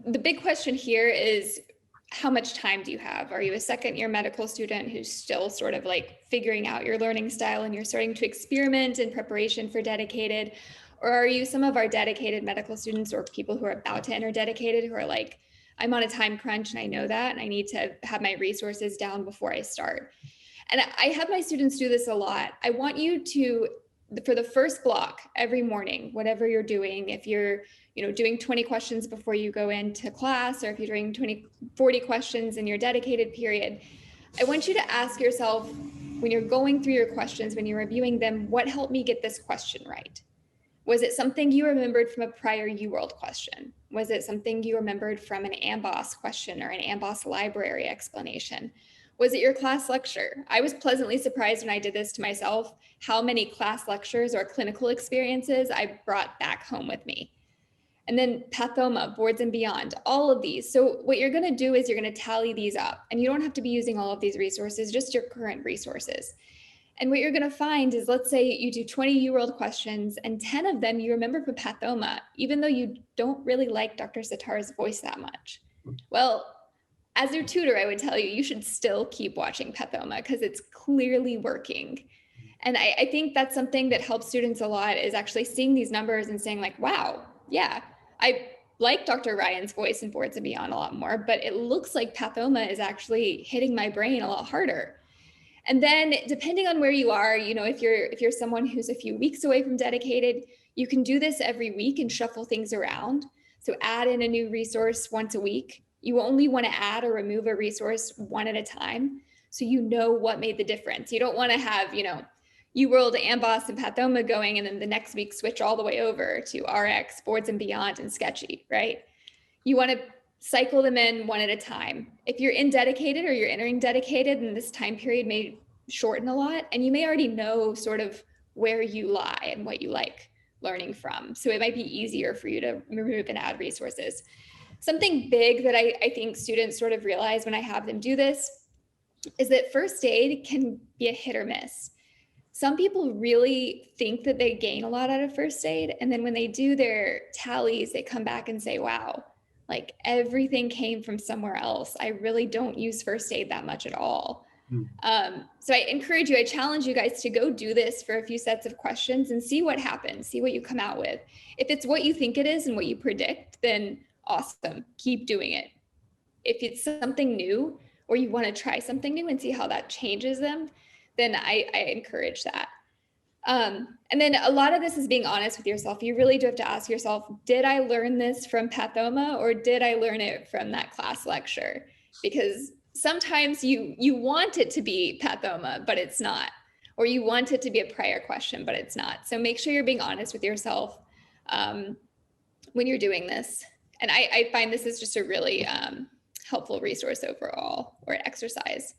the big question here is, how much time do you have? Are you a second year medical student who's still sort of like figuring out your learning style and you're starting to experiment in preparation for dedicated? Or are you some of our dedicated medical students or people who are about to enter dedicated who are like, I'm on a time crunch and I know that, and I need to have my resources down before I start. And I have my students do this a lot. I want you to, for the first block every morning, whatever you're doing, if you're doing 20 questions before you go into class, or if you're doing 40 questions in your dedicated period, I want you to ask yourself, when you're going through your questions, when you're reviewing them, what helped me get this question right? Was it something you remembered from a prior UWorld question? Was it something you remembered from an AMBOSS question or an AMBOSS library explanation? Was it your class lecture? I was pleasantly surprised when I did this to myself, how many class lectures or clinical experiences I brought back home with me. And then Pathoma, boards and beyond, all of these. So what you're gonna do is you're gonna tally these up, and you don't have to be using all of these resources, just your current resources. And what you're gonna find is, let's say you do 20 UWorld questions and 10 of them you remember from Pathoma, even though you don't really like Dr. Sitar's voice that much. Well, as your tutor, I would tell you, you should still keep watching Pathoma because it's clearly working. And I think that's something that helps students a lot, is actually seeing these numbers and saying like, wow, yeah, I like Dr. Ryan's voice in Boards and Beyond a lot more, but it looks like Pathoma is actually hitting my brain a lot harder. And then depending on where you are, if you're someone who's a few weeks away from dedicated, you can do this every week and shuffle things around. So add in a new resource once a week. You only want to add or remove a resource one at a time, so you know what made the difference. You don't want to have, UWorld, AMBOSS, and Pathoma going, and then the next week switch all the way over to RX, Boards and Beyond, and Sketchy, right? You want to cycle them in one at a time. If you're in dedicated or you're entering dedicated, then this time period may shorten a lot, and you may already know sort of where you lie and what you like learning from. So it might be easier for you to remove and add resources. Something big that I think students sort of realize when I have them do this is that first aid can be a hit or miss. Some people really think that they gain a lot out of first aid, and then when they do their tallies, they come back and say, wow, like everything came from somewhere else. I really don't use first aid that much at all. So I encourage you, I challenge you guys to go do this for a few sets of questions and see what happens, see what you come out with. If it's what you think it is and what you predict, then awesome, keep doing it. If it's something new, or you want to try something new and see how that changes them, then I encourage that. And then a lot of this is being honest with yourself. You really do have to ask yourself, did I learn this from Pathoma, or did I learn it from that class lecture? Because sometimes you want it to be Pathoma, but it's not. Or you want it to be a prior question, but it's not. So make sure you're being honest with yourself when you're doing this. And I find this is just a really helpful resource overall, or exercise.